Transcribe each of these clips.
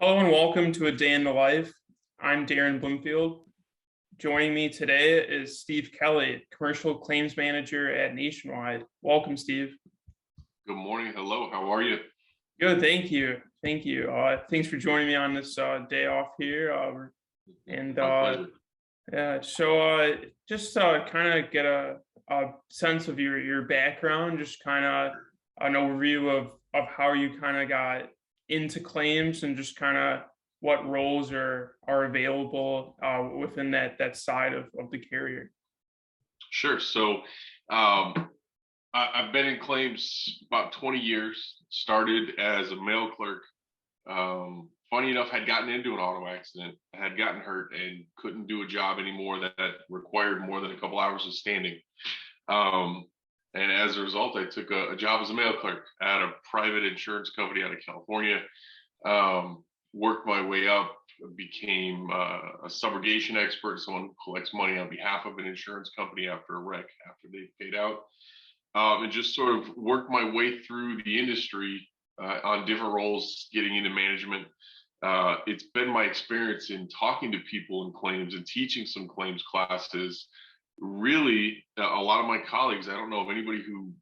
Hello and welcome to A Day in the Life. I'm Darren Bloomfield. Joining me today is Steve Kelly, Commercial Claims Manager at Nationwide. Welcome, Steve. Good morning. Hello. How are you? Good, thank you. Thank you. Thanks for joining me on this day off here. And My pleasure. Yeah, just kind of get a sense of your background, just kind of an overview of how you kind of got into claims and just kind of what roles are available within that side of the carrier. Sure. I've been in claims about 20 years. Started as a mail clerk. Funny enough, had gotten into an auto accident, had gotten hurt, and couldn't do a job anymore that required more than a couple hours of standing. And as a result, I took a job as a mail clerk at a private insurance company out of California. Worked my way up, became a subrogation expert, someone who collects money on behalf of an insurance company after a wreck, after they've paid out, and just sort of worked my way through the industry on different roles, getting into management. It's been my experience in talking to people in claims and teaching some claims classes. Really, a lot of my colleagues, I don't know of anybody who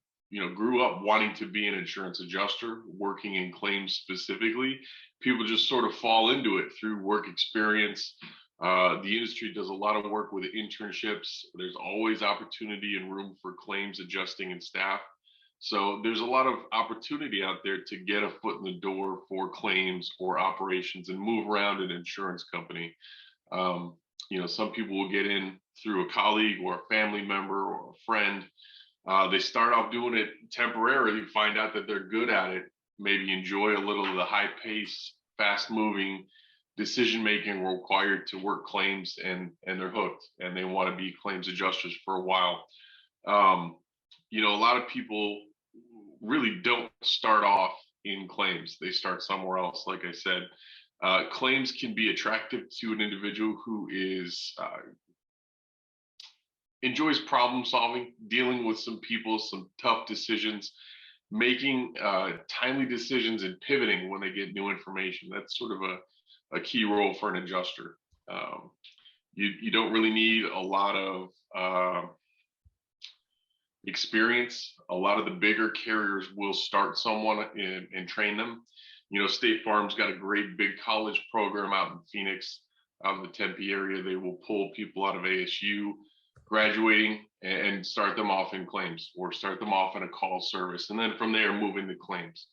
grew up wanting to be an insurance adjuster, working in claims specifically. People just sort of fall into it through work experience. The industry does a lot of work with internships. There's always opportunity and room for claims adjusting and staff. So there's a lot of opportunity out there to get a foot in the door for claims or operations and move around an insurance company. Some people will get in through a colleague or a family member or a friend. They start off doing it temporarily, find out that they're good at it, maybe enjoy a little of the high pace, fast moving decision making required to work claims, and they're hooked and they want to be claims adjusters for a while. A lot of people really don't start off in claims. They start somewhere else. Like I said, claims can be attractive to an individual who is enjoys problem solving, dealing with some people, some tough decisions, making timely decisions and pivoting when they get new information. That's sort of a key role for an adjuster. You don't really need a lot of experience. A lot of the bigger carriers will start someone and train them. State Farm's got a great big college program out in Phoenix, out in the Tempe area. They will pull people out of ASU graduating and start them off in claims, or start them off in a call service, and then from there move into claims.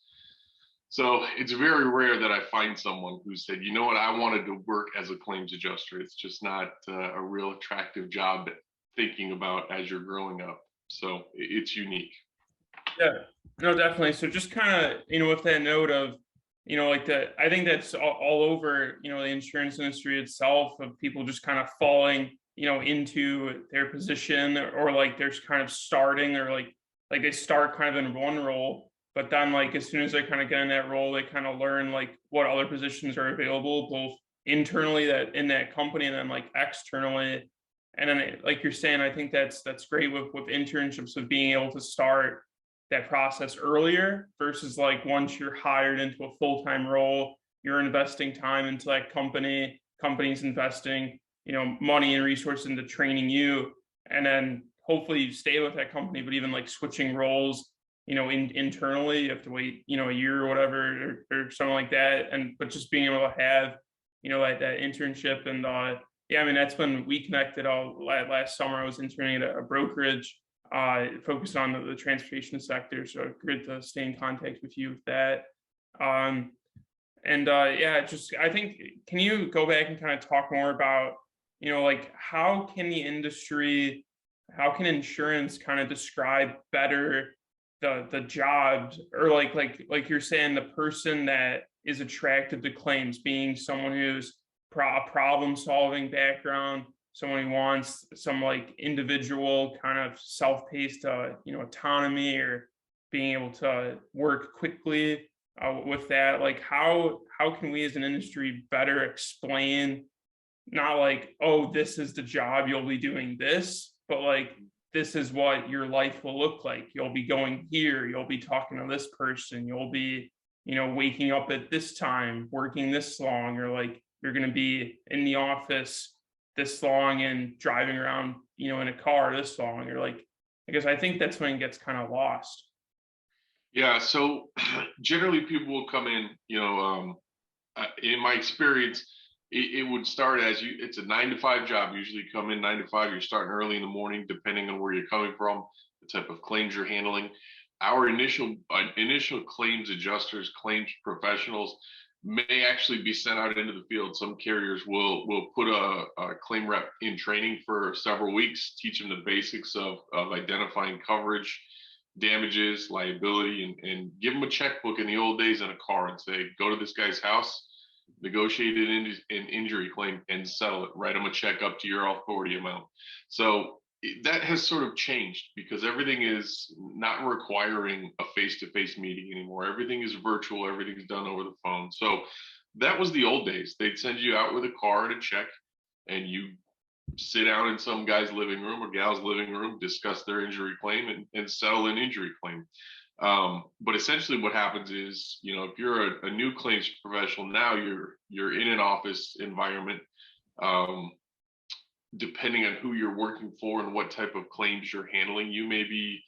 So it's very rare that I find someone who said, you know what, I wanted to work as a claims adjuster. It's just not a real attractive job thinking about as you're growing up. So it's unique. Yeah, no, definitely. So just kind of, with that note of, I think that's all over, the insurance industry itself, of people just kind of falling, into their position, or like there's kind of starting, or like they start kind of in one role, but then like as soon as they kind of get in that role, they kind of learn like what other positions are available, both internally that in that company, and then like externally. And then like you're saying, I think that's great with internships, of being able to start that process earlier versus like once you're hired into a full-time role, you're investing time into that company's investing money and resources into training you, and then hopefully you stay with that company. But even like switching roles, internally, you have to wait a year or whatever, or something like that. But just being able to have that internship. And yeah, I mean, that's when we connected all last summer. I was interning at a brokerage focused on the transportation sector, so great to stay in contact with you with that. Yeah, just I think, can you go back and kind of talk more about like how can insurance kind of describe better the jobs, or like you're saying, the person that is attracted to claims being someone who's a problem solving background, someone who wants some like individual kind of self-paced autonomy, or being able to work quickly with that. Like how can we as an industry better explain, not like, oh, this is the job, you'll be doing this, but like, this is what your life will look like. You'll be going here, you'll be talking to this person, you'll be waking up at this time, working this long, or like you're going to be in the office this long and driving around, in a car this long, or like, I guess I think that's when it gets kind of lost. Yeah. So generally, people will come in. In my experience, it would start as it's a 9 to 5 job. Usually, you come in 9 to 5. You're starting early in the morning, depending on where you're coming from, the type of claims you're handling. Our initial claims adjusters, claims professionals, may actually be sent out into the field. Some carriers will put a claim rep in training for several weeks, teach them the basics of identifying coverage, damages, liability, and give them a checkbook in the old days in a car and say, go to this guy's house, negotiate an injury claim, and settle it. Write them a check up to your authority amount. So that has sort of changed because everything is not requiring a face-to-face meeting anymore. Everything is virtual. Everything's done over the phone. So that was the old days. They'd send you out with a car and a check, and you sit down in some guy's living room or gal's living room, discuss their injury claim, and settle an injury claim. But essentially what happens is, if you're a new claims professional now, you're in an office environment. Depending on who you're working for and what type of claims you're handling, you may be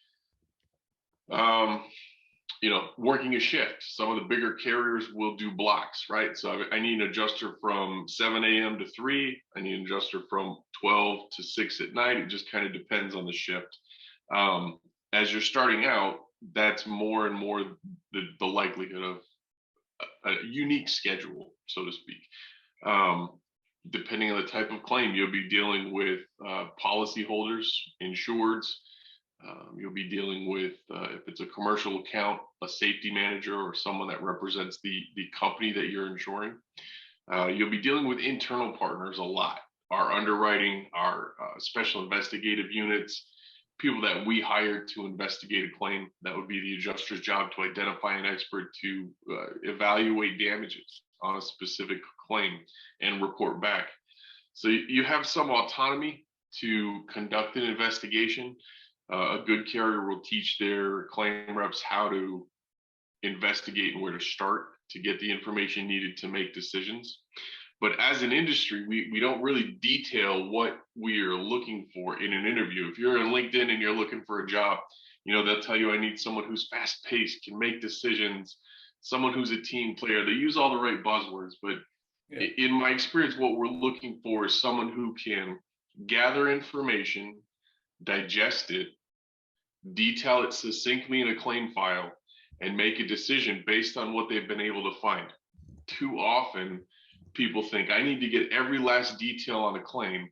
working a shift. Some of the bigger carriers will do blocks, right? So I need an adjuster from 7 a.m. to 3. I need an adjuster from 12 to 6 at night. It just kind of depends on the shift. As you're starting out, that's more and more the likelihood of a unique schedule, so to speak. Depending on the type of claim, you'll be dealing with policyholders, insureds. You'll be dealing with, if it's a commercial account, a safety manager or someone that represents the company that you're insuring. You'll be dealing with internal partners a lot. Our underwriting, our special investigative units, people that we hired to investigate a claim. That would be the adjuster's job to identify an expert to evaluate damages on a specific claim and report back. So you have some autonomy to conduct an investigation. A good carrier will teach their claim reps how to investigate and where to start to get the information needed to make decisions. But as an industry, we don't really detail what we are looking for in an interview. If you're on LinkedIn and you're looking for a job, they'll tell you I need someone who's fast paced, can make decisions, someone who's a team player. They use all the right buzzwords, but in my experience, what we're looking for is someone who can gather information, digest it, detail it succinctly in a claim file, and make a decision based on what they've been able to find. Too often, people think I need to get every last detail on a claim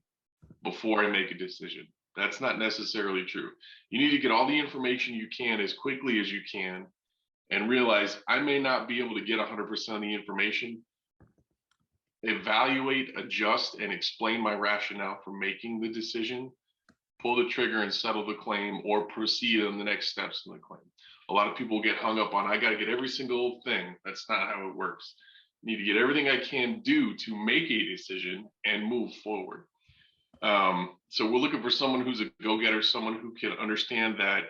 before I make a decision. That's not necessarily true. You need to get all the information you can as quickly as you can and realize I may not be able to get 100% of the information. Evaluate, adjust, and explain my rationale for making the decision, pull the trigger and settle the claim, or proceed on the next steps in the claim. A lot of people get hung up on, I got to get every single thing. That's not how it works. I need to get everything I can do to make a decision and move forward. So we're looking for someone who's a go-getter, someone who can understand that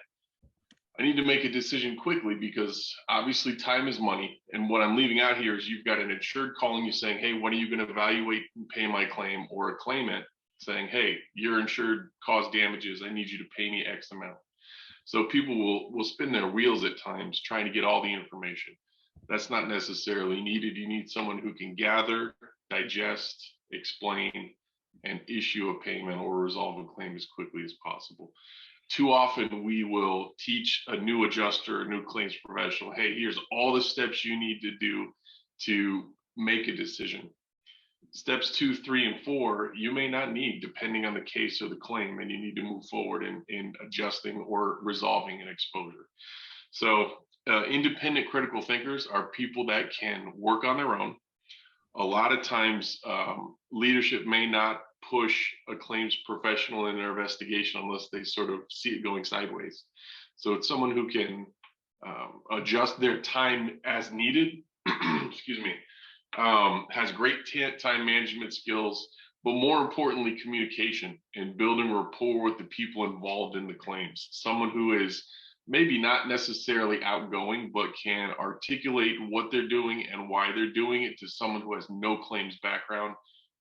I need to make a decision quickly because obviously time is money. And what I'm leaving out here is you've got an insured calling you saying, hey, when are you going to evaluate and pay my claim? Or a claimant saying, hey, your insured caused damages. I need you to pay me X amount. So people will spin their wheels at times trying to get all the information. That's not necessarily needed. You need someone who can gather, digest, explain, and issue a payment or resolve a claim as quickly as possible. Too often we will teach a new adjuster, a new claims professional, hey, here's all the steps you need to do to make a decision. Steps 2, 3, and 4, you may not need depending on the case or the claim, and you need to move forward in adjusting or resolving an exposure. So independent critical thinkers are people that can work on their own. A lot of times leadership may not push a claims professional in their investigation unless they sort of see it going sideways. So it's someone who can adjust their time as needed, excuse me, has great time management skills, but more importantly, communication and building rapport with the people involved in the claims. Someone who is maybe not necessarily outgoing, but can articulate what they're doing and why they're doing it to someone who has no claims background,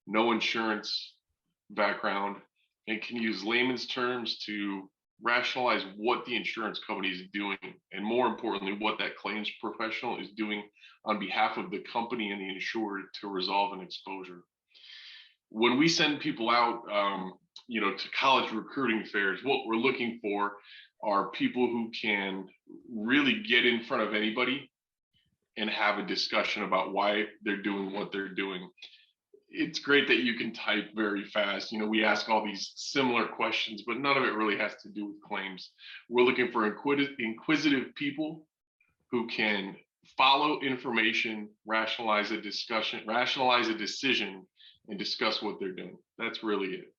no insurance background, and can use layman's terms to rationalize what the insurance company is doing, and more importantly, what that claims professional is doing on behalf of the company and the insured to resolve an exposure. When we send people out, to college recruiting fairs, what we're looking for are people who can really get in front of anybody and have a discussion about why they're doing what they're doing. It's great that you can type very fast. We ask all these similar questions, but none of it really has to do with claims. We're looking for inquisitive people who can follow information, rationalize a discussion, rationalize a decision, and discuss what they're doing. That's really it.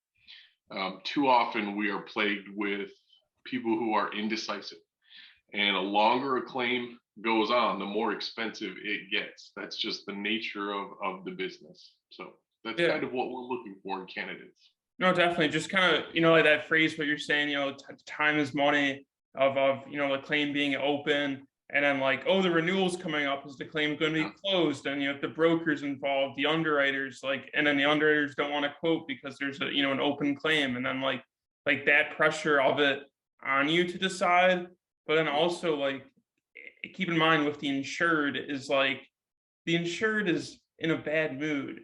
Too often we are plagued with people who are indecisive, and a longer a claim goes on, the more expensive it gets. That's just the nature of the business. So that's kind of what we're looking for in candidates. No, definitely. Just kind of, like that phrase, what you're saying, time is money, of the claim being open, and then like, oh, the renewal's coming up, is the claim going to be closed? And if the broker's involved, the underwriters, and then the underwriters don't want to quote because there's an open claim, and then like that pressure of it on you to decide. But then also keep in mind with the insured is the insured is in a bad mood.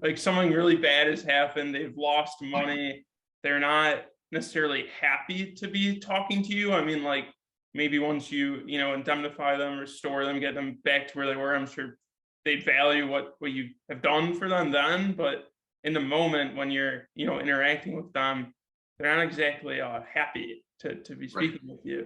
Like something really bad has happened, they've lost money, they're not necessarily happy to be talking to you. I mean, maybe once you indemnify them, restore them, get them back to where they were, I'm sure they value what you have done for them then. But in the moment when you're interacting with them, they're not exactly happy to be speaking with you.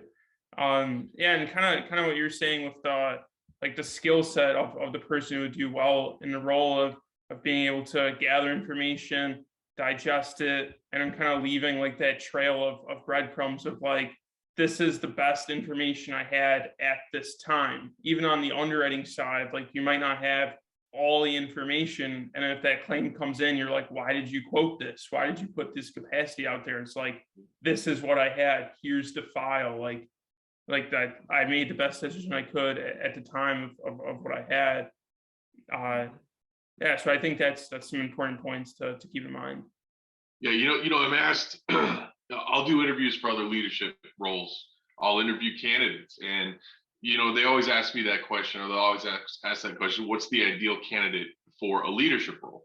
And kind of what you're saying with the skill set of the person who would do well in the role of being able to gather information, digest it, and then kind of leaving that trail of breadcrumbs of this is the best information I had at this time. Even on the underwriting side, you might not have all the information, and if that claim comes in, you're like, why did you quote this? Why did you put this capacity out there? It's this is what I had, here's the file. That I made the best decision I could at the time of what I had. So I think that's some important points to keep in mind. Yeah, I'm asked, I'll do interviews for other leadership roles. I'll interview candidates, and they always ask me that question, or they'll always ask that question: what's the ideal candidate for a leadership role?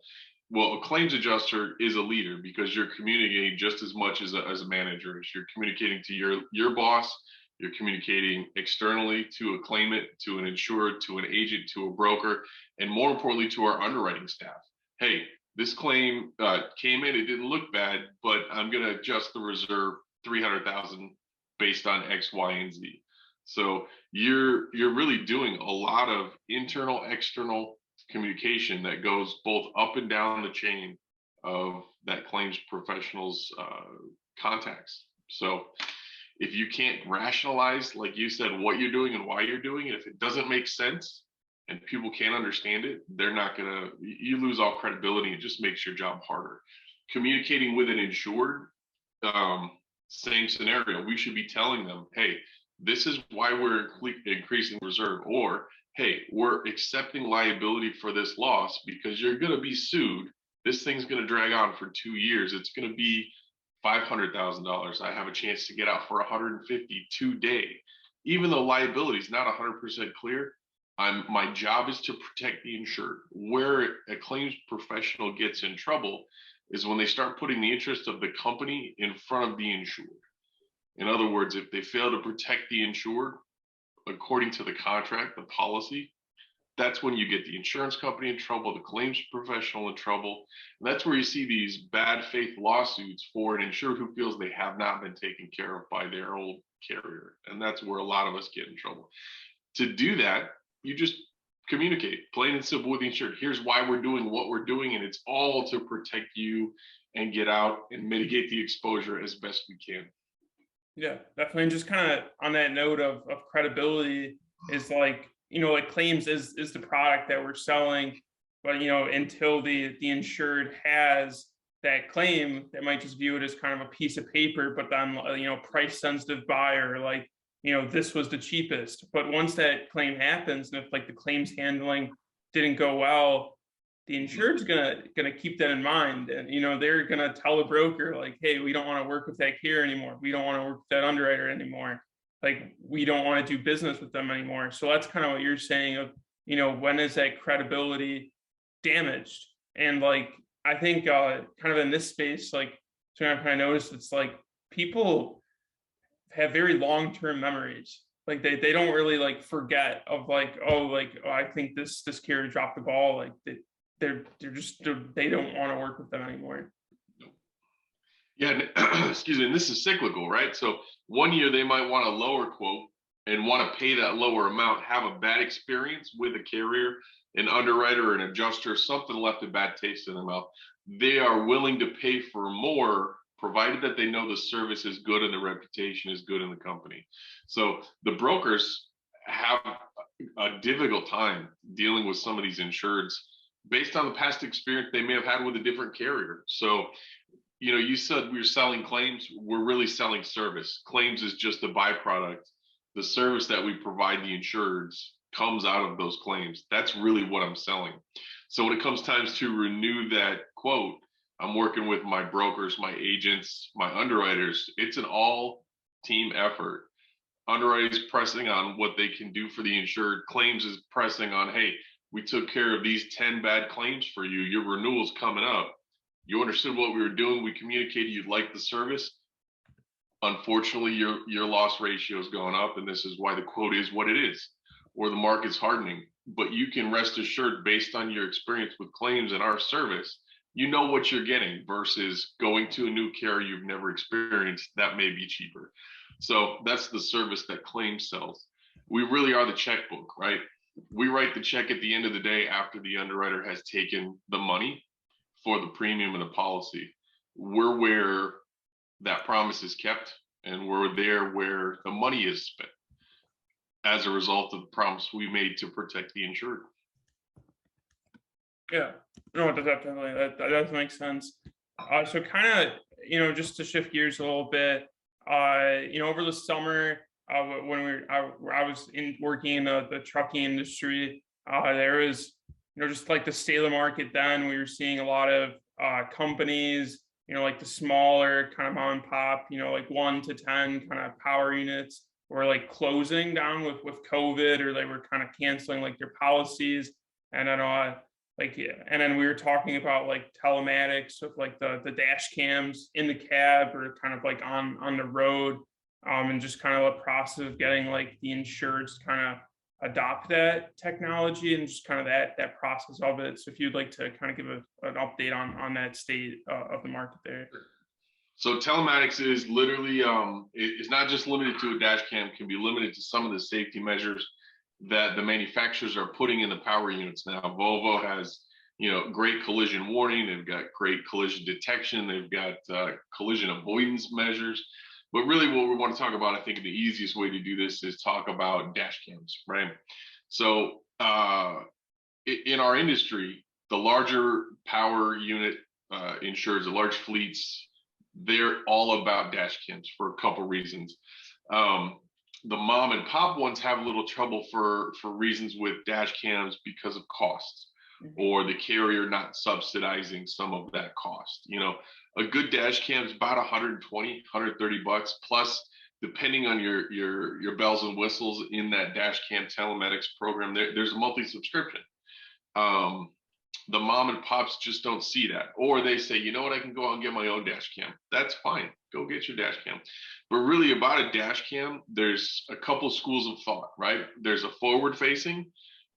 Well, a claims adjuster is a leader because you're communicating just as much as a manager. You're communicating to your boss. You're communicating externally to a claimant, to an insured, to an agent, to a broker, and more importantly, to our underwriting staff. Hey, this claim came in, it didn't look bad, but I'm going to adjust the reserve $300,000 based on X, Y, and Z. So you're really doing a lot of internal, external communication that goes both up and down the chain of that claims professional's contacts. So if you can't rationalize, like you said, what you're doing and why you're doing it, if it doesn't make sense and people can't understand it, you lose all credibility. It just makes your job harder. Communicating with an insured, same scenario. We should be telling them, hey, this is why we're increasing reserve, or hey, we're accepting liability for this loss because you're going to be sued. This thing's going to drag on for 2 years. It's going to be $500,000. I have a chance to get out for $150,000 today. Even though liability is not 100% clear, my job is to protect the insured. Where a claims professional gets in trouble is when they start putting the interest of the company in front of the insured. In other words, if they fail to protect the insured according to the contract, the policy, that's when you get the insurance company in trouble, the claims professional in trouble. And that's where you see these bad faith lawsuits for an insured who feels they have not been taken care of by their old carrier. And that's where a lot of us get in trouble. To do that, you just communicate plain and simple with the insured. Here's why we're doing what we're doing, and it's all to protect you and get out and mitigate the exposure as best we can. Yeah, definitely. And just kind of on that note of credibility is claims is the product that we're selling, but until the insured has that claim, they might just view it as kind of a piece of paper, but then, price sensitive buyer, like, this was the cheapest. But once that claim happens, and if like the claims handling didn't go well, the insured's gonna keep that in mind, and they're gonna tell the broker like, hey, we don't want to work with that carrier anymore. We don't want to work with that underwriter anymore. Like, we don't want to do business with them anymore. So that's kind of what you're saying of, when is that credibility damaged? And like, I think kind of in this space, like, so I've kind of noticed it's like people have very long-term memories. Like they don't really like forget of like, oh, I think this carrier dropped the ball. Like they don't want to work with them anymore. Yeah, excuse me. And this is cyclical, right? So one year they might want a lower quote and want to pay that lower amount, have a bad experience with a carrier, an underwriter, an adjuster, something left a bad taste in their mouth. They are willing to pay for more, provided that they know the service is good and the reputation is good in the company. So the brokers have a difficult time dealing with some of these insureds based on the past experience they may have had with a different carrier. So, you said we're selling claims, we're really selling service. Claims is just a byproduct. The service that we provide the insureds comes out of those claims. That's really what I'm selling. So when it comes time to renew that quote, I'm working with my brokers, my agents, my underwriters. It's an all team effort. Underwriting is pressing on what they can do for the insured. Claims is pressing on, hey, we took care of these 10 bad claims for you. Your renewal's coming up. You understood what we were doing. We communicated you'd like the service. Unfortunately, your loss ratio is going up, and this is why the quote is what it is, or the market's hardening. But you can rest assured, based on your experience with claims and our service, you know what you're getting versus going to a new carrier you've never experienced that may be cheaper. So that's the service that claims sells. We really are the checkbook, right? We write the check at the end of the day after the underwriter has taken the money for the premium and the policy. We're where that promise is kept, and we're there where the money is spent as a result of the promise we made to protect the insured. Yeah, no, definitely. That does make sense. So kind of, just to shift gears a little bit, over the summer, when I was working in the trucking industry, there was, just like the state of the market then, we were seeing a lot of companies, like the smaller kind of mom and pop, like 1 to 10 kind of power units were like closing down with COVID, or they were kind of canceling like their policies. And then and then we were talking about like telematics with like the dash cams in the cab or kind of like on the road, and just kind of a process of getting like the insureds to kind of adopt that technology and just kind of that process of it. So if you'd like to kind of give an update on that state of the market there. So telematics is literally, it's not just limited to a dash cam, can be limited to some of the safety measures that the manufacturers are putting in the power units now. Volvo has, great collision warning. They've got great collision detection. They've got collision avoidance measures. But really what we want to talk about, I think the easiest way to do this is talk about dash cams, right? So in our industry, the larger power unit insurers, the large fleets, they're all about dash cams for a couple reasons. The mom and pop ones have a little trouble for reasons with dash cams because of costs, or the carrier not subsidizing some of that cost. A good dash cam is about 120, 130 bucks plus, depending on your bells and whistles in that dash cam telematics program. There's a monthly subscription. The mom and pops just don't see that, or they say, you know what, I can go out and get my own dash cam. That's fine, go get your dash cam. But really about a dash cam, there's a couple schools of thought, right? There's a forward facing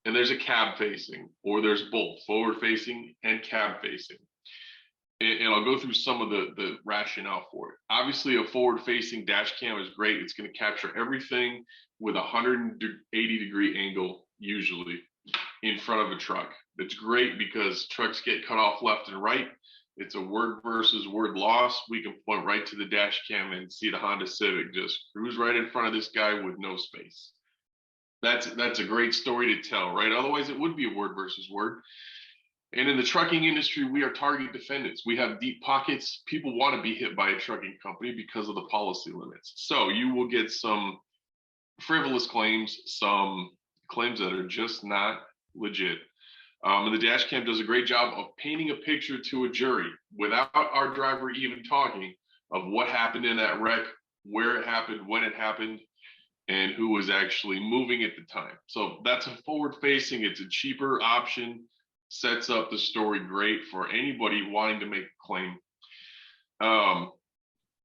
and there's a cab facing, or there's both forward facing and cab facing. And I'll go through some of the rationale for it. Obviously, a forward facing dash cam is great. It's going to capture everything with a 180-degree angle, usually in front of a truck. It's great because trucks get cut off left and right. It's a word versus word loss. We can point right to the dash cam and see the Honda Civic just cruise right in front of this guy with no space. That's a great story to tell, right? Otherwise, it would be a word versus word. And in the trucking industry, we are target defendants. We have deep pockets. People want to be hit by a trucking company because of the policy limits. So you will get some frivolous claims, some claims that are just not legit. And the dash cam does a great job of painting a picture to a jury without our driver even talking of what happened in that wreck, where it happened, when it happened, and who was actually moving at the time. So that's a forward facing, it's a cheaper option, sets up the story great for anybody wanting to make a claim.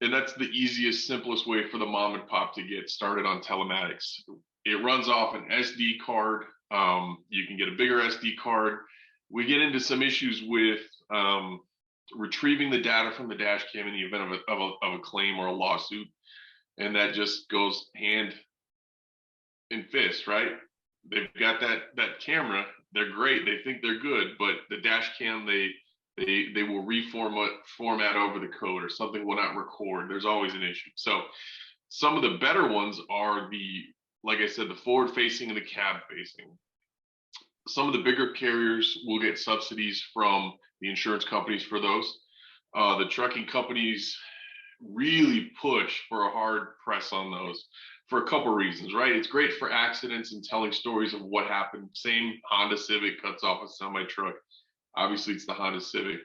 And that's the easiest, simplest way for the mom and pop to get started on telematics. It runs off an SD card. You can get a bigger SD card. We get into some issues with retrieving the data from the dash cam in the event of a claim or a lawsuit. And that just goes hand in fist, right? They've got that camera. They're great. They think they're good, but the dash cam, they will format over the code, or something will not record. There's always an issue. So some of the better ones are like I said, the forward facing and the cab facing. Some of the bigger carriers will get subsidies from the insurance companies for those. The trucking companies really push for a hard press on those for a couple of reasons, right? It's great for accidents and telling stories of what happened. Same Honda Civic cuts off a semi truck. Obviously, it's the Honda Civic.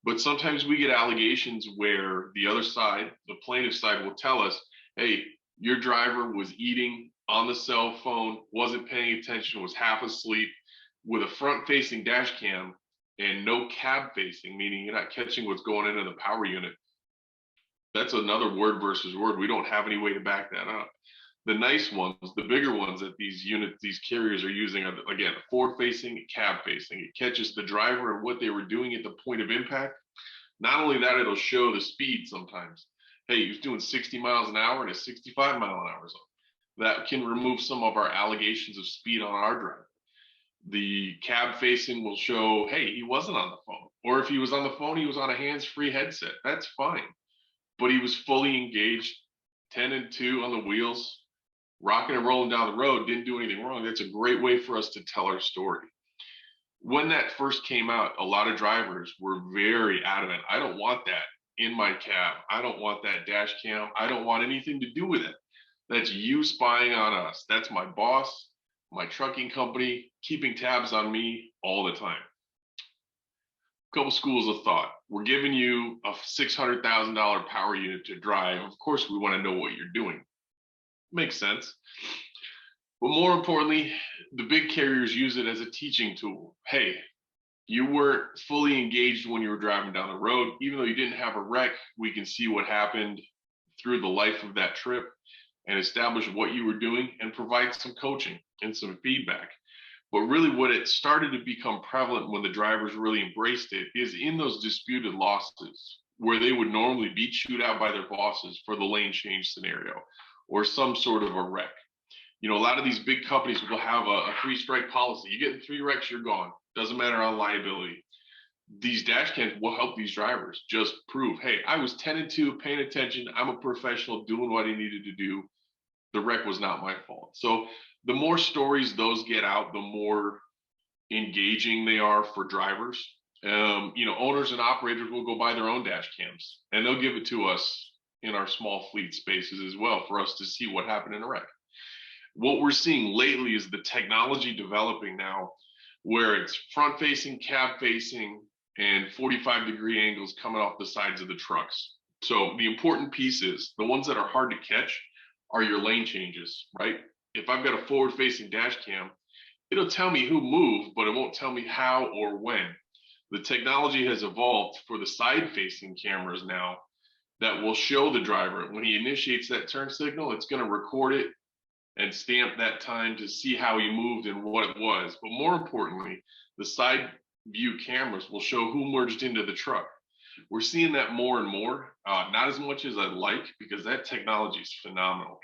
But sometimes we get allegations where the other side, the plaintiff side, will tell us, hey, your driver was eating on the cell phone, wasn't paying attention, was half asleep, with a front-facing dash cam and no cab-facing, meaning you're not catching what's going into the power unit. That's another word versus word. We don't have any way to back that up. The nice ones, the bigger ones that these carriers are using are, again, forward-facing, cab-facing. It catches the driver and what they were doing at the point of impact. Not only that, it'll show the speed sometimes. Hey, he was doing 60 miles an hour in a 65-mile-an-hour zone. That can remove some of our allegations of speed on our driver. The cab-facing will show, hey, he wasn't on the phone. Or if he was on the phone, he was on a hands-free headset. That's fine. But he was fully engaged, 10 and 2 on the wheels, rocking and rolling down the road, didn't do anything wrong. That's a great way for us to tell our story. When that first came out, a lot of drivers were very adamant. I don't want that in my cab. I don't want that dash cam. I don't want anything to do with it. That's you spying on us. That's my boss, my trucking company, keeping tabs on me all the time. Couple schools of thought. We're giving you a $600,000 power unit to drive. Of course, we want to know what you're doing. Makes sense. But more importantly, the big carriers use it as a teaching tool. Hey, you weren't fully engaged when you were driving down the road. Even though you didn't have a wreck, we can see what happened through the life of that trip and establish what you were doing and provide some coaching and some feedback. But really what it started to become prevalent when the drivers really embraced it is in those disputed losses where they would normally be chewed out by their bosses for the lane change scenario or some sort of a wreck. You know, a lot of these big companies will have a 3-strike policy. You get in 3 wrecks, you're gone. Doesn't matter on liability. These dash cams will help these drivers just prove, hey, I was 10 and 2, paying attention. I'm a professional doing what I needed to do. The wreck was not my fault. So the more stories those get out, the more engaging they are for drivers. You know, owners and operators will go buy their own dash cams and they'll give it to us in our small fleet spaces as well for us to see what happened in a wreck. What we're seeing lately is the technology developing now where it's front facing, cab facing, and 45-degree angles coming off the sides of the trucks. So the important piece is the ones that are hard to catch are your lane changes, right? If I've got a forward facing dash cam, it'll tell me who moved, but it won't tell me how or when. The technology has evolved for the side facing cameras now that will show the driver when he initiates that turn signal, it's going to record it and stamp that time to see how he moved and what it was. But more importantly, the side view cameras will show who merged into the truck. We're seeing that more and more, not as much as I'd like, because that technology is phenomenal.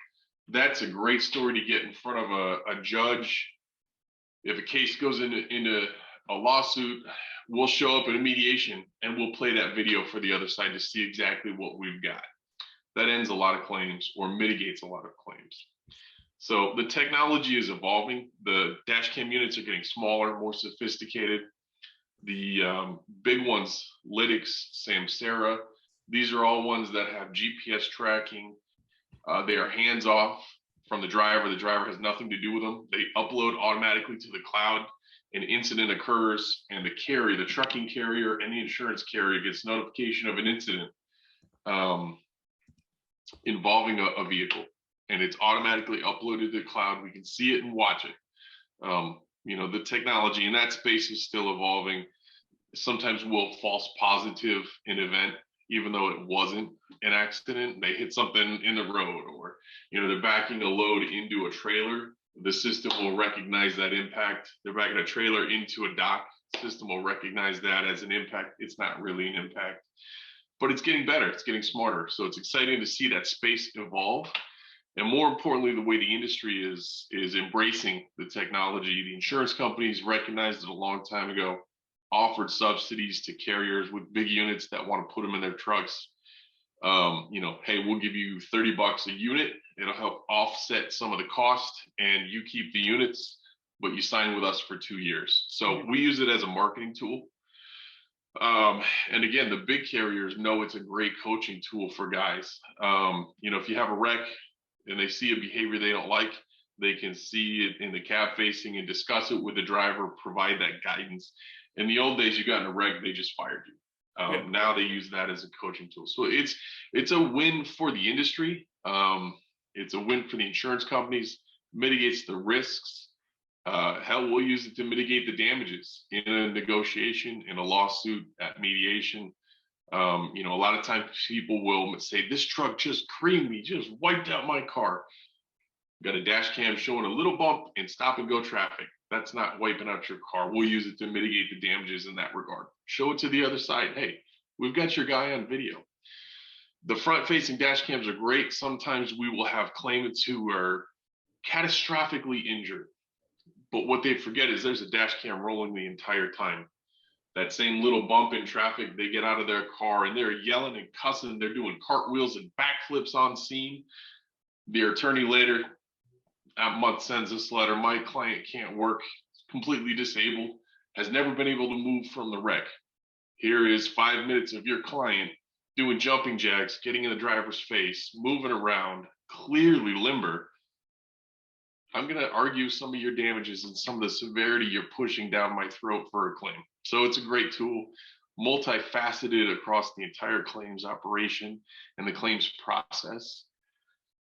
That's a great story to get in front of a judge. If a case goes into a lawsuit, we'll show up at a mediation and we'll play that video for the other side to see exactly what we've got. That ends a lot of claims or mitigates a lot of claims. So the technology is evolving. The dash cam units are getting smaller, more sophisticated. The big ones, Lytx, Samsara, these are all ones that have GPS tracking. They are hands off from the driver. The driver has nothing to do with them. They upload automatically to the cloud. An incident occurs, and the carrier, the trucking carrier, and the insurance carrier gets notification of an incident involving a vehicle, and it's automatically uploaded to the cloud. We can see it and watch it. The technology in that space is still evolving. Sometimes we'll false positive an event, even though it wasn't an accident. They hit something in the road, or they're backing a load into a trailer. The system will recognize that impact. They're backing a trailer into a dock. The system will recognize that as an impact. It's not really an impact, but it's getting better. It's getting smarter. So it's exciting to see that space evolve. And more importantly, the way the industry is embracing the technology. The insurance companies recognized it a long time ago, offered subsidies to carriers with big units that want to put them in their trucks. Hey, we'll give you $30 a unit. It'll help offset some of the cost, and you keep the units, but you sign with us for 2 years. So we use it as a marketing tool. And again, the big carriers know it's a great coaching tool for guys. If you have a wreck and they see a behavior they don't like, they can see it in the cab facing and discuss it with the driver, provide that guidance. In the old days, you got in a wreck, they just fired you. Now they use that as a coaching tool. So it's a win for the industry. It's a win for the insurance companies, mitigates the risks. Hell, we'll use it to mitigate the damages in a negotiation, in a lawsuit, at mediation. A lot of times people will say, this truck just creamed me, just wiped out my car. Got a dash cam showing a little bump in stop and go traffic. That's not wiping out your car. We'll use it to mitigate the damages in that regard. Show it to the other side. Hey, we've got your guy on video. The front-facing dash cams are great. Sometimes we will have claimants who are catastrophically injured, but what they forget is there's a dash cam rolling the entire time. That same little bump in traffic, they get out of their car and they're yelling and cussing. They're doing cartwheels and backflips on scene. The attorney later that month sends this letter. My client can't work, completely disabled, has never been able to move from the wreck. Here is 5 minutes of your client doing jumping jacks, getting in the driver's face, moving around, clearly limber. I'm going to argue some of your damages and some of the severity you're pushing down my throat for a claim. So it's a great tool, multifaceted across the entire claims operation and the claims process.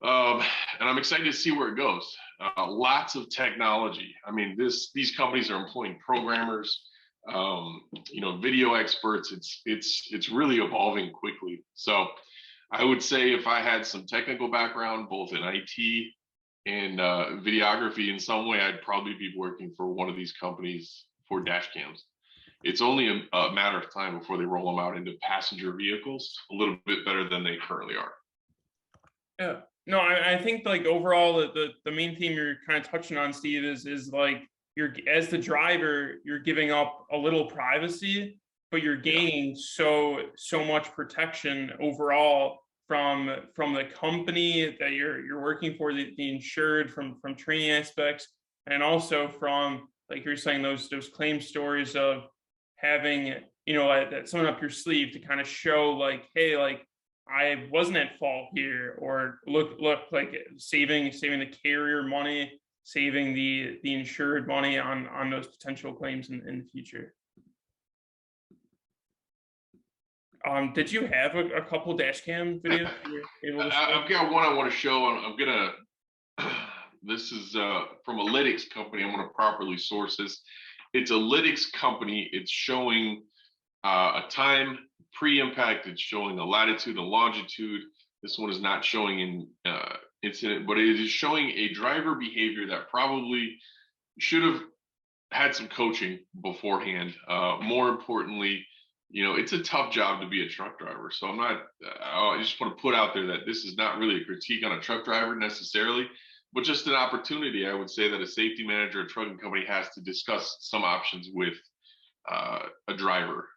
And I'm excited to see where it goes. Lots of technology. I mean, these companies are employing programmers, video experts. It's really evolving quickly. So I would say if I had some technical background, both in IT and videography in some way, I'd probably be working for one of these companies for dash cams. It's only a matter of time before they roll them out into passenger vehicles a little bit better than they currently are. Yeah. No, I think like overall the main theme you're kind of touching on, Steve, is like you're, as the driver, you're giving up a little privacy, but you're gaining so much protection overall from the company that you're working for, the insured, from training aspects, and also from, like you're saying, those claim stories of having that someone up your sleeve to kind of show like, hey, like I wasn't at fault here, or look like saving the carrier money, saving the insured money on those potential claims in the future. Did you have a couple dash cam videos you were able to show? I've got one I want to show. I'm gonna this is from a Lytx company. I'm going to properly source this. It's a Lytx company. It's showing a time pre-impact. It's showing a latitude, a longitude. This one is not showing an incident, but it is showing a driver behavior that probably should have had some coaching beforehand. More importantly, it's a tough job to be a truck driver. So I just want to put out there that this is not really a critique on a truck driver necessarily, but just an opportunity. I would say that a safety manager, a trucking company, has to discuss some options with a driver.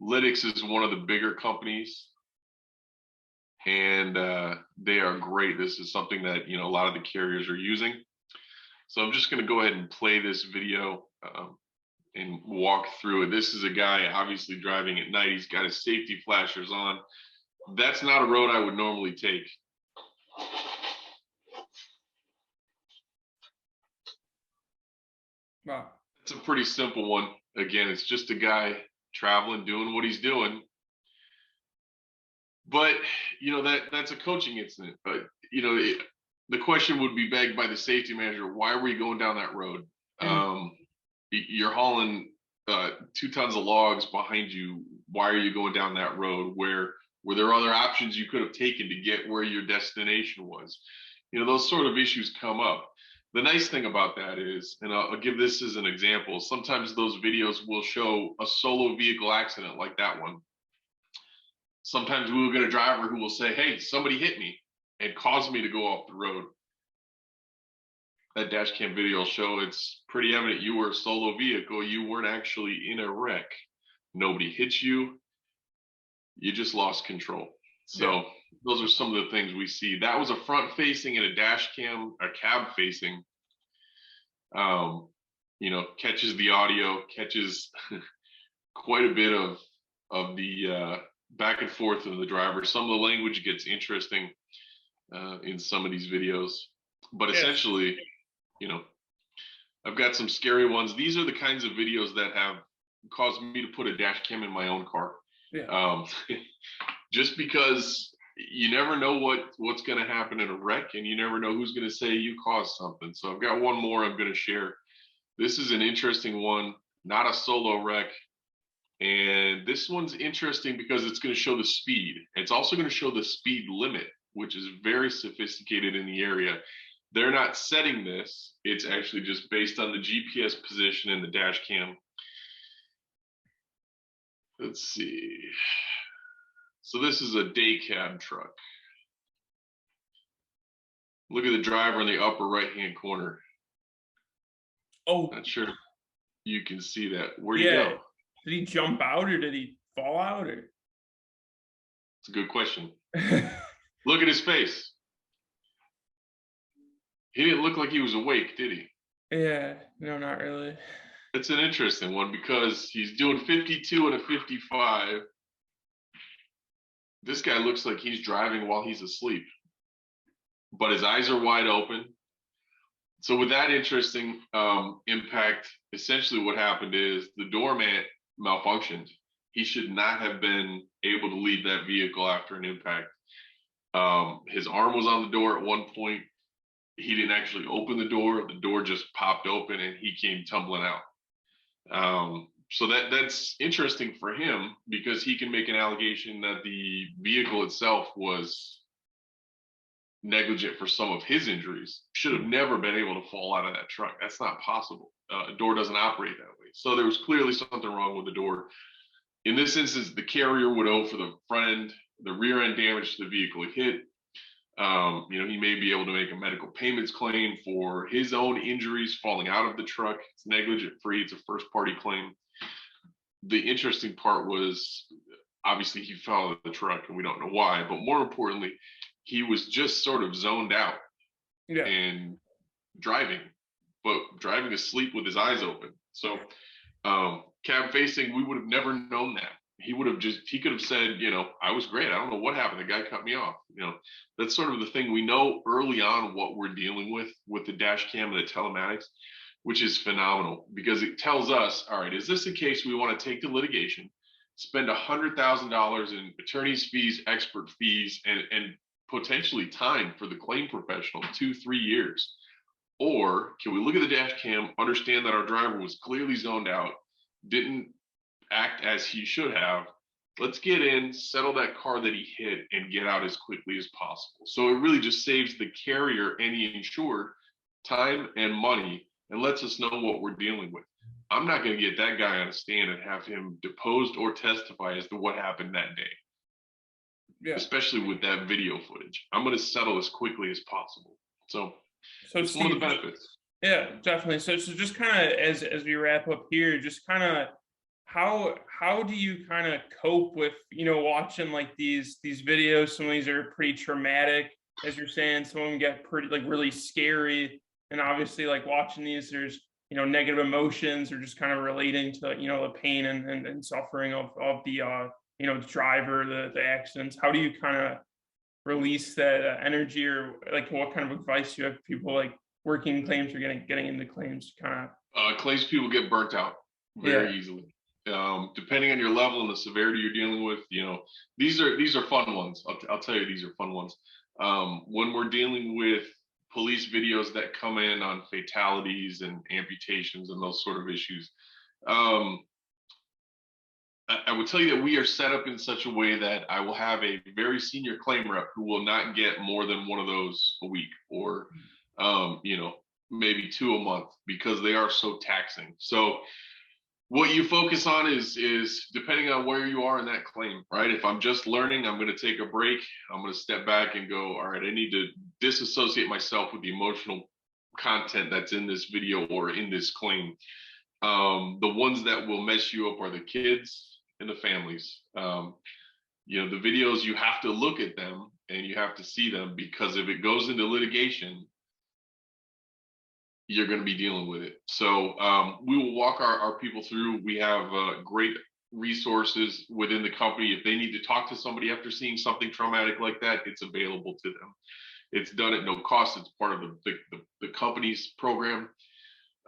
Lytx is one of the bigger companies, and they are great. This is something that a lot of the carriers are using. So I'm just going to go ahead and play this video. and walk through it. This is a guy obviously driving at night. He's got his safety flashers on. That's not a road I would normally take. Wow. It's a pretty simple one. Again, it's just a guy traveling, doing what he's doing. But that's a coaching incident. But the question would be begged by the safety manager: why were you going down that road? You're hauling 2 tons of logs behind you. Why are you going down that road? Were there other options you could have taken to get where your destination was? Those sort of issues come up. The nice thing about that is, and I'll give this as an example, sometimes those videos will show a solo vehicle accident like that one. Sometimes we will get a driver who will say, hey, somebody hit me and caused me to go off the road. That dash cam video will show it's pretty evident you were a solo vehicle. You weren't actually in a wreck. Nobody hit you. You just lost control. So those are some of the things we see. That was a front facing and a dash cam, a cab facing. Catches the audio, catches quite a bit of the back and forth of the driver. Some of the language gets interesting in some of these videos, but essentially, I've got some scary ones. These are the kinds of videos that have caused me to put a dash cam in my own car. Just because you never know what's going to happen in a wreck, and you never know who's going to say you caused something. So I've got one more I'm going to share. This is an interesting one, not a solo wreck. And this one's interesting because it's going to show the speed. It's also going to show the speed limit, which is very sophisticated in the area. They're not setting this. It's actually just based on the GPS position in the dash cam. Let's see. So this is a day cab truck. Look at the driver in the upper right-hand corner. Oh, not sure you can see that. Where'd he go? Did he jump out or did he fall out? Or? It's a good question. Look at his face. He didn't look like he was awake, did he? Yeah, no, not really. It's an interesting one because he's doing 52 and a 55. This guy looks like he's driving while he's asleep, but his eyes are wide open. So with that interesting impact, essentially what happened is the doormat malfunctioned. He should not have been able to leave that vehicle after an impact. His arm was on the door at one point. He didn't actually open the door. The door just popped open and he came tumbling out. So that's interesting for him because he can make an allegation that the vehicle itself was negligent for some of his injuries. Should have never been able to fall out of that truck. That's not possible. A door doesn't operate that way. So there was clearly something wrong with the door. In this instance, the carrier would owe for the front end, the rear end damage to the vehicle he hit. He may be able to make a medical payments claim for his own injuries falling out of the truck. It's negligent free. It's a first party claim. The interesting part was obviously he fell out of the truck and we don't know why, but more importantly, he was just sort of zoned out and driving asleep with his eyes open. So cab facing, we would have never known that. He could have said, I was great. I don't know what happened. The guy cut me off. That's sort of the thing. We know early on what we're dealing with the dash cam and the telematics, which is phenomenal because it tells us, all right, is this a case we want to take to litigation, spend $100,000 in attorney's fees, expert fees, and potentially time for the claim professional, 2-3 years? Or can we look at the dash cam, understand that our driver was clearly zoned out, didn't act as he should have? Let's get in, settle that car that he hit, and get out as quickly as possible. So it really just saves the carrier, any insured, time and money, and lets us know what we're dealing with. I'm not going to get that guy on a stand and have him deposed or testify as to what happened that day. Especially with that video footage. I'm going to settle as quickly as possible. So it's Steve, one of the benefits. Yeah, definitely. So just kind of as we wrap up here, just kind of how do you kind of cope with watching like these videos? Some of these are pretty traumatic, as you're saying. Some of them get pretty like really scary, and obviously like watching these, there's negative emotions, or just kind of relating to, the pain and suffering of the, the driver, the accidents? How do you kind of release that energy, or like what kind of advice do you have for people like working in claims or getting into claims kind of? Claims people get burnt out Yeah. very easily. Depending on your level and the severity you're dealing with, these are fun ones. I'll tell you, these are fun ones. When we're dealing with police videos that come in on fatalities and amputations and those sort of issues, I would tell you that we are set up in such a way that I will have a very senior claim rep who will not get more than one of those a week, or maybe two a month, because they are so taxing. So what you focus on is depending on where you are in that claim, right? If I'm just learning, I'm going to take a break. I'm going to step back and go, all right, I need to disassociate myself with the emotional content that's in this video or in this claim. The ones that will mess you up are the kids and the families. The videos, you have to look at them and you have to see them, because if it goes into litigation, you're going to be dealing with it. So we will walk our people through. We have great resources within the company. If they need to talk to somebody after seeing something traumatic like that, it's available to them. It's done at no cost. It's part of the company's program.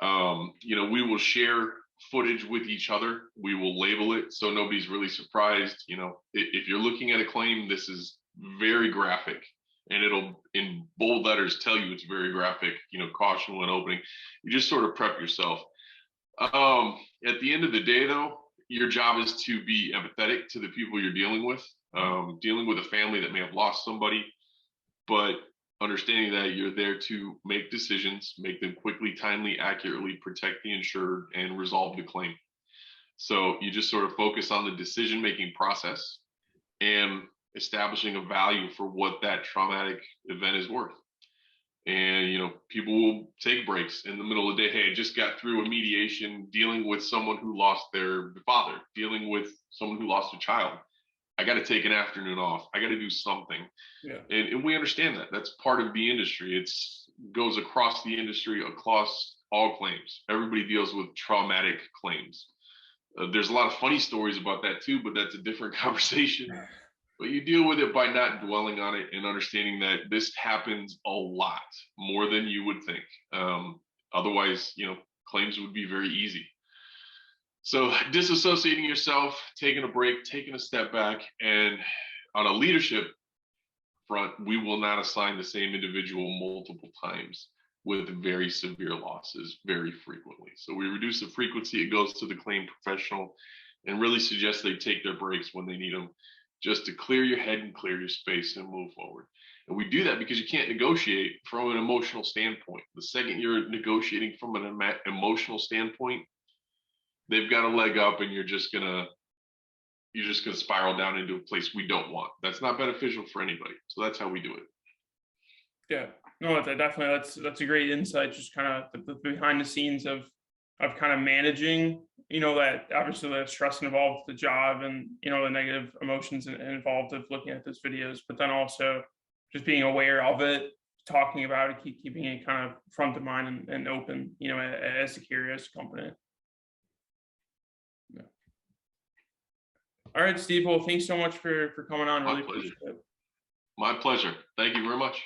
We will share footage with each other. We will label it so nobody's really surprised. If you're looking at a claim, this is very graphic, and it'll in bold letters tell you it's very graphic, caution when opening. You just sort of prep yourself. At the end of the day, though, your job is to be empathetic to the people you're dealing with a family that may have lost somebody, but understanding that you're there to make decisions, make them quickly, timely, accurately, protect the insured, and resolve the claim. So you just sort of focus on the decision-making process and establishing a value for what that traumatic event is worth. And, people will take breaks in the middle of the day. Hey, I just got through a mediation dealing with someone who lost their father, dealing with someone who lost a child. I got to take an afternoon off. I got to do something. Yeah. And we understand that. That's part of the industry. It goes across the industry, across all claims. Everybody deals with traumatic claims. There's a lot of funny stories about that too, but that's a different conversation. But you deal with it by not dwelling on it and understanding that this happens a lot more than you would think. Otherwise, claims would be very easy. So disassociating yourself, taking a break, taking a step back, and on a leadership front, we will not assign the same individual multiple times with very severe losses very frequently. So we reduce the frequency. It goes to the claim professional and really suggest they take their breaks when they need them, just to clear your head and clear your space and move forward. And we do that because you can't negotiate from an emotional standpoint. The second you're negotiating from an emotional standpoint, they've got a leg up, and you're just gonna spiral down into a place we don't want. That's not beneficial for anybody. So that's how we do it. Yeah, no, definitely that's a great insight. Just kind of the behind the scenes of kind of managing, that obviously the stress involved with the job, and the negative emotions involved of looking at those videos, but then also just being aware of it, talking about it, keeping it kind of front of mind and open, as a curious company. Yeah. All right, Steve. Well, thanks so much for coming on. Really appreciate it. My pleasure. Thank you very much.